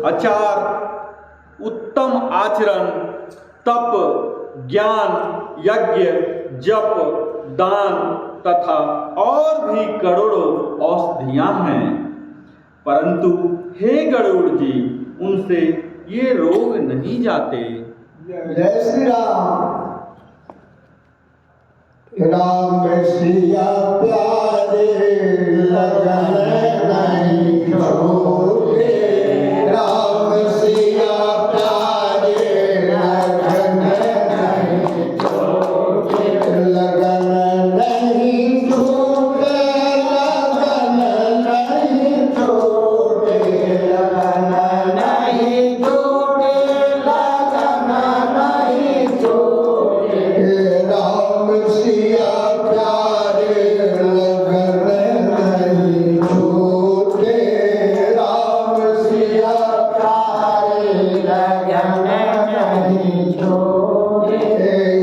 आचार, उत्तम आचरण, तप, ज्ञान, यज्ञ, जप, दान तथा और भी करोड़ों औषधियां हैं, परंतु हे गरुड़ जी, उनसे ये रोग नहीं जाते। जय श्री राम। राम सिया प्यारे लगन नहीं छोड़े, राम सिया प्यारे लगन नहीं छोड़े, लगन नहीं छोड़े, लगन नहीं छोड़े, लगन नहीं छोड़े, लगन नहीं छोड़े, राम सिया प्यारे लगन नहीं छोड़े, राम सिया प्यारे लगन नहीं छोड़े,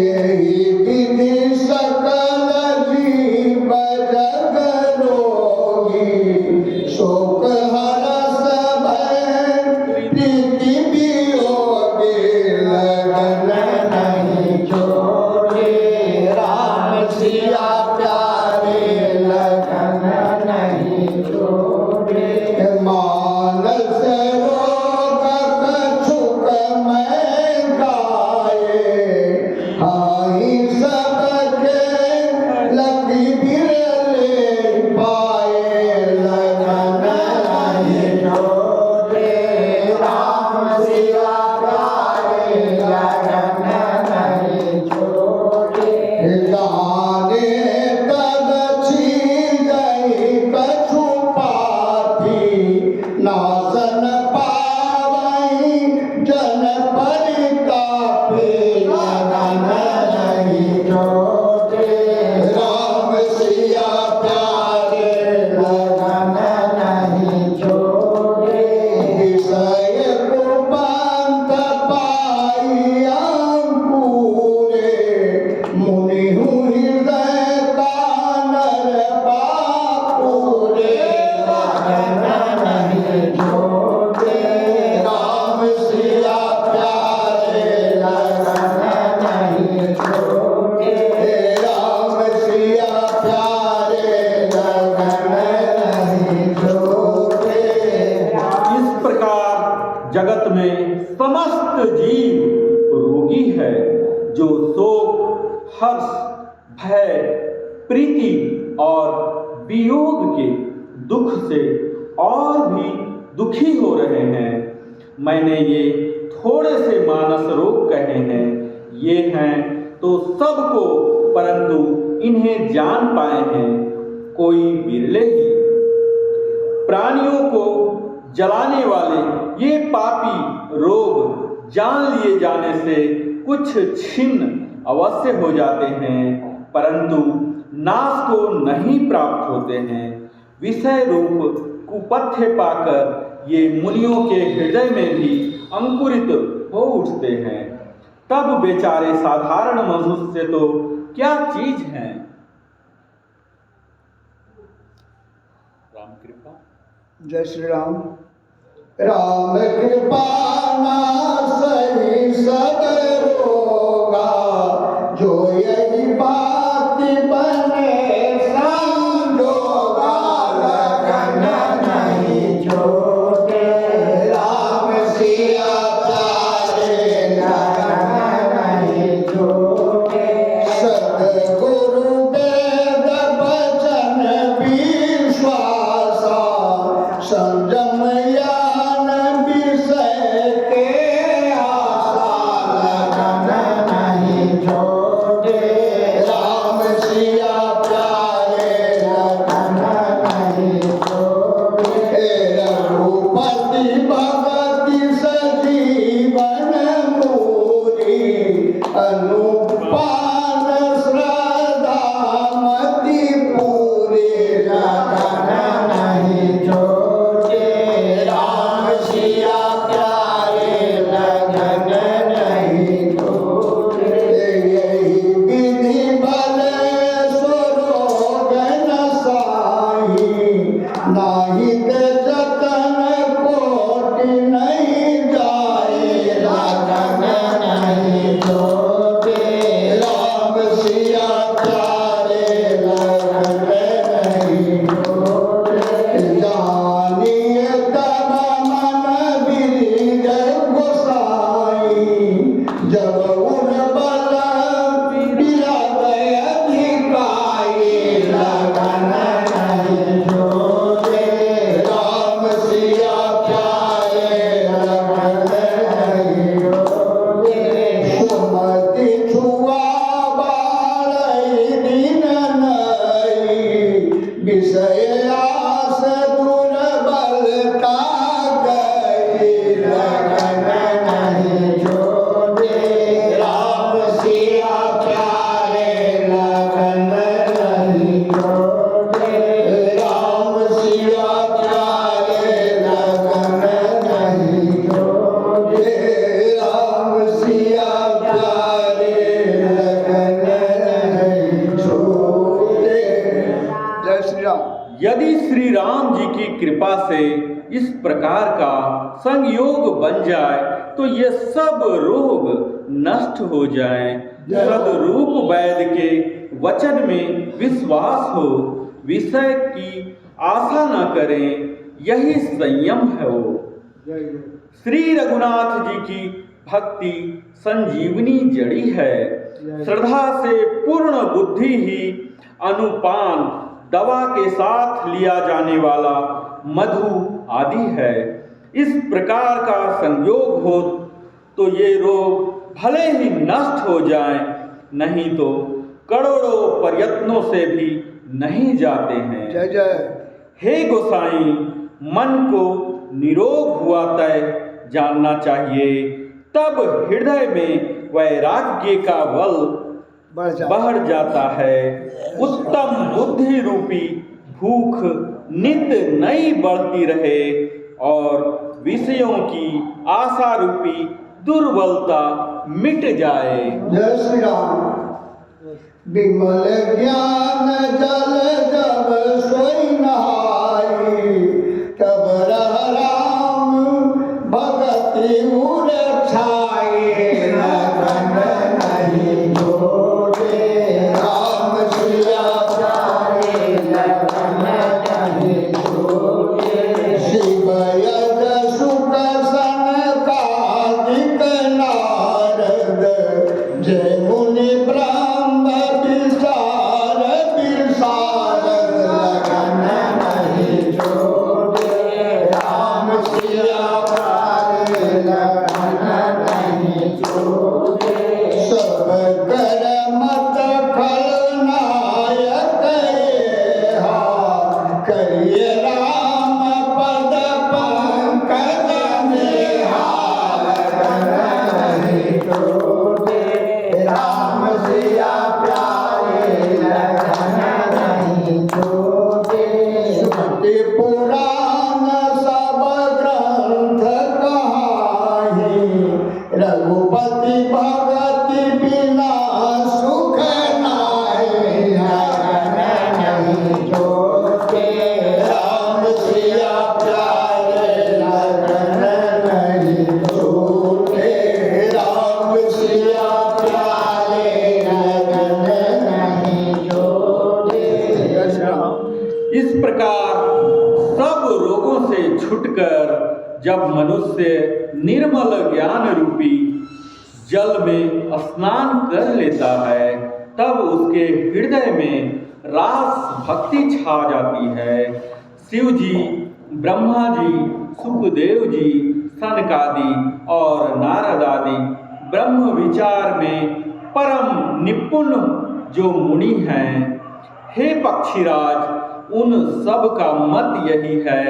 यही विधि सकल जीव जग रोगी, शोक हरस भय प्रीति वियोगी, लगन नहीं छोड़े, राम सिया प्यारे लगन नहीं छोड़े, मानस रोग कछुक मैं गाए, हाई सबके लगी बिरले पाए, लगन नहीं छोड़े, राम सिया प्यारे लगन नहीं छोड़े, दाने तद छीजहि कछु पाथी, नासन पावहि जन परितापे, लगन नहीं छोड़े, राम सिया प्यारे लगन नहीं छोड़े, विषय कुपंथ पाई अंकुरे, मुनि हृदय कानर बापुरे, लगन नहीं छोड़े, राम सिया प्यारे लगन नहीं छोड़े, राम सिया प्यारे लगन नहीं छोड़े। इस प्रकार जगत में समस्त जीव रोगी है, जो शोक, हर्ष, भय, प्रीति और वियोग के दुख से और भी दुखी हो रहे हैं। मैंने ये थोड़े से मानस रोग कहे हैं, ये हैं तो सबको, परंतु इन्हें जान पाए हैं कोई बिरले ही। प्राणियों को जलाने वाले ये पापी रोग जान लिए जाने से कुछ छिन्न अवश्य हो जाते हैं, परंतु नाश को नहीं प्राप्त होते हैं। विषय रूप कुपथ्य पाकर ये मुनियों के हृदय में भी अंकुरित हो उठते हैं। तब बेचारे साधारण मनुष्य तो क्या चीज हैं। राम कृपा। जय श्री राम। राम कृपा नासहि सब रोगा, जो यही बात बने संजोगा, लगन नहीं छोड़े, राम सिया प्यारे लगन नहीं छोड़े, सद्गुरु वेद वचन विश्वासा, संयम ज्ञान विषय के अनुपान श्रद्धा मति पूरी लगन नहीं छोटे राम सिया प्यारे लगन नहीं छोटे यही विधि बल स्वरोगन साई नाही ते जतन कोटि नहीं जाए लगन नहीं छोटे राम सिया प्यारे लगन नहीं छोटे जानिए तब मन बिरिज गोसाई जब उन बल बिरग अधिकाई लगन नहीं छोटे राम सिया प्यारे लगन नहीं छोटे सुमति छुआ बालई दिन नई विषय आस दुर्बलता गई लगन नहीं छोटे राम सिया प्यारे लगन नहीं छोटे राम सिया प्यारे लगन नहीं छोटे राम सिया प्यारे लगन नहीं छोटे। जय श्री राम। यदि श्री राम जी की कृपा से इस प्रकार का संयोग बन जाए तो ये सब रोग नष्ट हो जाएं। सदरूप वैद्य के वचन में विश्वास हो, विषय की आशा न करें, यही संयम है वो। श्री रघुनाथ जी की भक्ति संजीवनी जड़ी है। श्रद्धा से पूर्ण बुद्धि ही अनुपान दवा के साथ लिया जाने वाला मधु आदि है। इस प्रकार का संयोग हो तो ये रोग भले ही नष्ट हो जाएं, नहीं तो करोड़ों प्रयत्नों से भी नहीं जाते हैं। जय जय। हे गोसाई, मन को निरोग हुआ तय जानना चाहिए, तब हृदय में वैराग्य का बल बढ़ जाता है। उत्तम बुद्धि रूपी भूख नित नई बढ़ती रहे और विषयों की आशा रूपी दुर्बलता मिट जाए। जय श्री राम। विमल ज्ञान जल जब सोई नहाई तब रह राम भगति उर छाई लगन नहीं छोटे राम सिया प्यारे लगन नहीं छोटे शिव यज सुख सनकादिक नारद जय मुनि ब्रह्म विचार विशारद लगन नहीं छोटे राम सिया प्यारे लगन नहीं छोटे सब कर मत खलनायक हा करिए राम पद पंकज निहाल लगन नहीं छोटे राम सिया प्यारे लगन नहीं छोटे श्रुति पुराण सब ग्रंथ कहाही रघुपति भगति बिना सुख नाहि लगन नहीं छोटे राम सिया प्यारे लगन नहीं छोटे राम सिया प्यारे लगन नहीं छोटे। इस प्रकार सब रोगों से छुटकर जब मनुष्य निर्मल ज्ञान रूपी जल में स्नान कर लेता है, तब उसके हृदय में रास भक्ति छा जाती है। शिव जी, ब्रह्मा जी, सुखदेव जी, सनकादि और नारद आदि ब्रह्म विचार में परम निपुण जो मुनि हैं, हे पक्षीराज, उन सब का मत यही है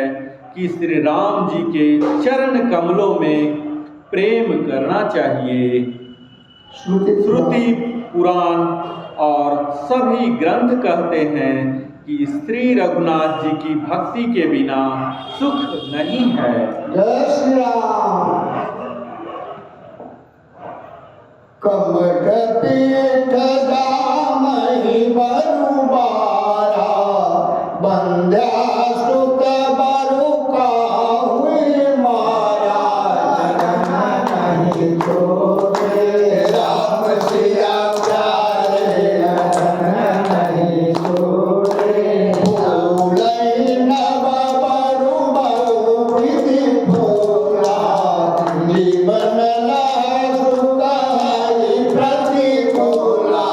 कि श्री राम जी के चरण कमलों में प्रेम करना चाहिए। श्रुति पुराण और सभी ग्रंथ कहते हैं कि श्री रघुनाथ जी की भक्ति के बिना सुख नहीं है। जय श्री राम। कमठ पीठ जामहि बरुबारा, बंध्या सुत बरु काहुँ मारा। नहीं छोड़े राम सिया प्यारे, नहीं छोड़े। भूलई नव बरु बहु विधि भोला, जीवन लहै सुख हरि प्रतिकूला।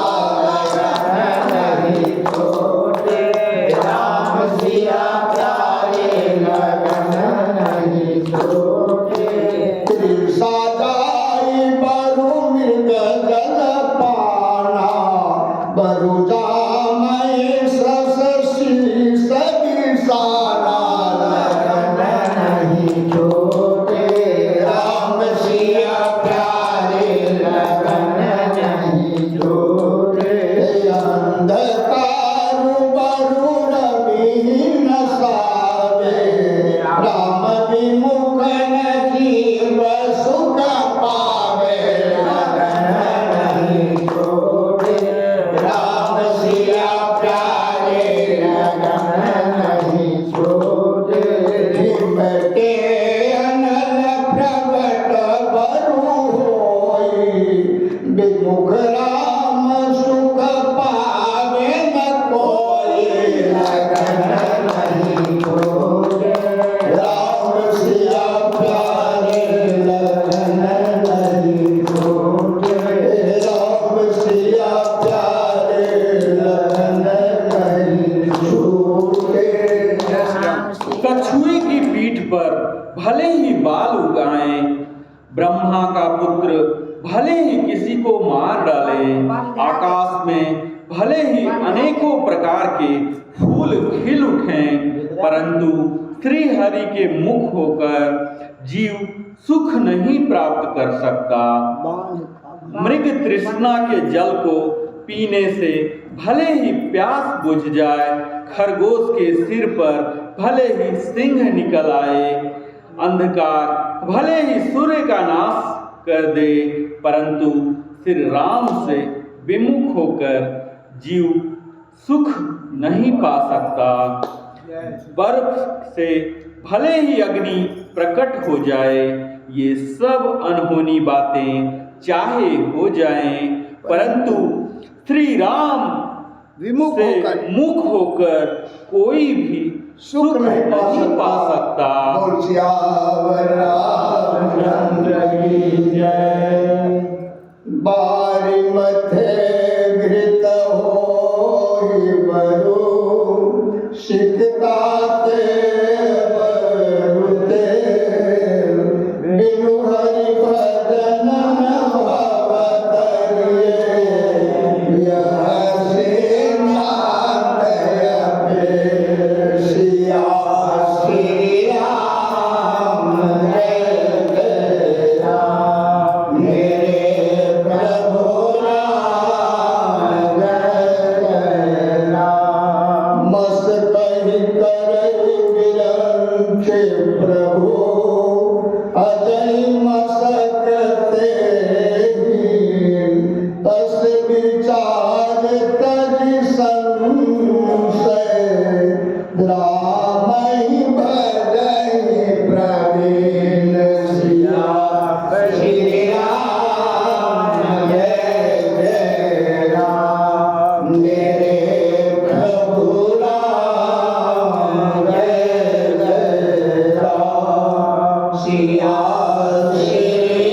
नहीं छोड़े राम सिया प्यारे, लगन नहीं छोड़े। तृषा जाई बरु मृग जल पाना, बरु जामहि सस शीस बिसाना। लगन नहीं छोड़े राम सिया प्यारे, लगन नहीं छोड़े। अंधकार बरु रविहीन सावे, राम विमुख न जीव सुख पावे। लगन नहीं छोड़े राम सिया प्यारे, लगन नहीं छोड़े। निमटे अनल प्रगट बरु होई, विमुख राम सुख पावे न कोई। लगन नहीं छोड़े राम सिया प्यारे, लगन नहीं छोड़े। राम सिया प्यारे, लगन नहीं छोड़े। कछुए की पीठ पर भले ही बाल उगाएं, ब्रह्मा का पुत्र भले ही किसी को मार डाले, आकाश में भले ही अनेकों प्रकार के फूल खिल उठें, परंतु श्री हरि के मुख होकर जीव सुख नहीं प्राप्त कर सकता। मृग तृष्णा के जल को पीने से भले ही प्यास बुझ जाए, खरगोश के सिर पर भले ही सिंह निकल आए, अंधकार भले ही सूर्य का नाश कर दे, परंतु श्री राम से विमुख होकर जीव सुख नहीं पा सकता। बर्फ से भले ही अग्नि प्रकट हो जाए, ये सब अनहोनी बातें चाहे हो जाएं, परंतु श्री राम विमुख से होकर मुख होकर कोई भी सुख नहीं पा सकता। बोल सियावर रामचंद्र की जय। बारी मथे घृत होई बरु, सिकताते बरुते। बिनु हरि भजन भव तरिये, यह सिंहात पे। सिया श्री राम जय जय राम, मेरे प्रभु राम जय जय राम। मस कहि करहि विरंच प्रभु, अजय मसकते तस विचार तज संशय। रामहि भजहि प्रवीण, सिया श्री राम जय जय राम, मेरे प्रभु राम जय जय राम। सिया श्री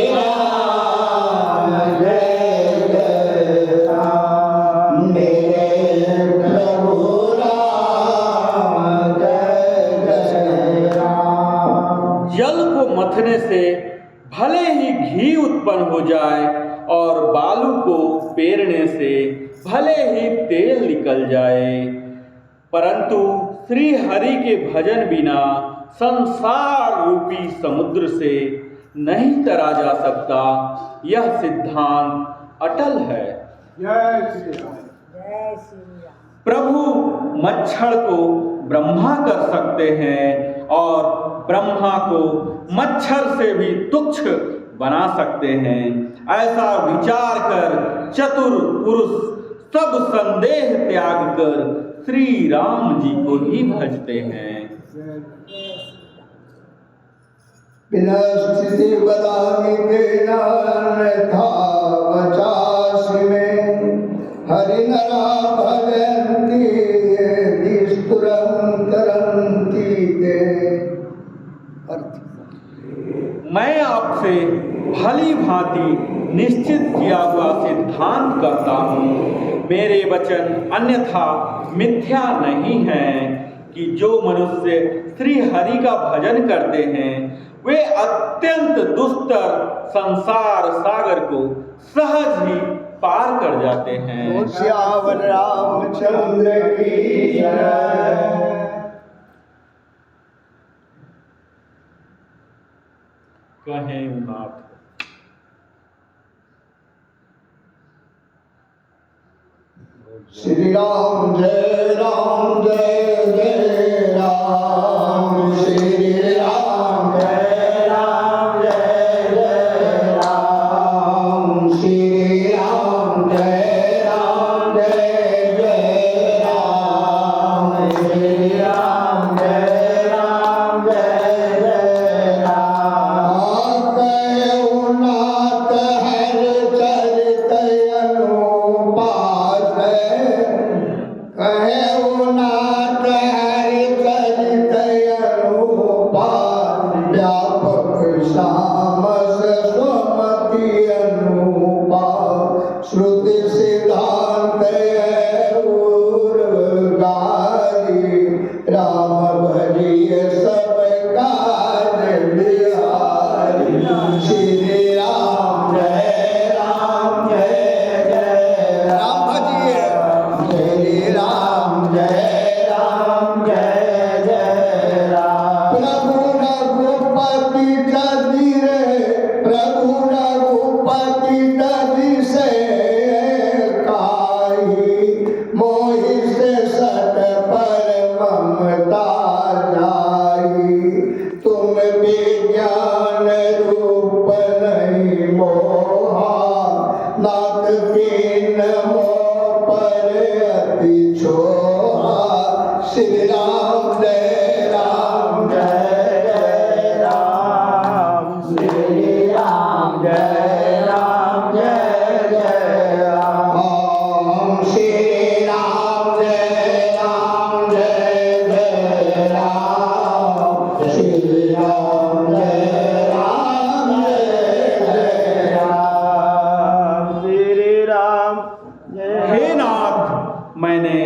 राम जय जय राम, मेरे प्रभु राम जय जय राम। जल को मथने से भले ही घी उत्पन्न हो जाए और बालू को पेरने से भले ही तेल निकल जाए, परंतु श्री हरि के भजन बिना संसार रूपी समुद्र से नहीं तरा जा सकता। यह सिद्धांत अटल है। जय श्री राम। जय श्री राम। प्रभु मच्छर को ब्रह्मा कर सकते हैं और ब्रह्मा को मच्छर से भी तुच्छ बना सकते हैं। ऐसा विचार कर चतुर पुरुष सब संदेह त्याग कर श्री राम जी को ही भजते हैं। बिना स्थिति बदामी देना अन्यथा वचासि में हरि नरा भजन्ति निष्ठुरं तरन्ति ते। मैं आपसे भली भांति निश्चित किया हुआ सिद्धांत करता हूँ। मेरे वचन अन्यथा मिथ्या नहीं हैं कि जो मनुष्य श्री हरि का भजन करते हैं वे अत्यंत दुस्तर संसार सागर को सहज ही पार कर जाते हैं। श्याम रामचंद्र की जय। कहें नाथ। श्री राम जय राम जय जय राम। श्री राम जय राम जय जय राम। श्री राम जय राम जय जय राम। श्री राम जय राम जय जय राम। कहो नाथ हर चरित अनुपास कहो नाथ हरि चरित अनुपास व्यापक सामस स्वमति अनुपास श्रुति सिद्धांत उर्गारी राम भजिय सब काज बिहारी। श्री राम जय राम जय जय राम भजिए। श्री राम जय राम जय जय राम। प्रभु रघुपति जदि रे प्रभु रघुपति जदि से काई मोहि से सत पर ममता जाई। तुम विज्ञान रूप नहीं मोहा नाथ कीन मोह पर अति छोहा। श्री राम जय राम जय जय राम। श्री राम जय राम जय जय राम। श्री राम जय राम जय जय राम। श्री राम जय राम जय जय राम। श्री राम हे नाथ, मैंने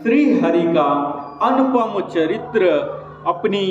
श्री हरि का अनुपम चरित्र अपनी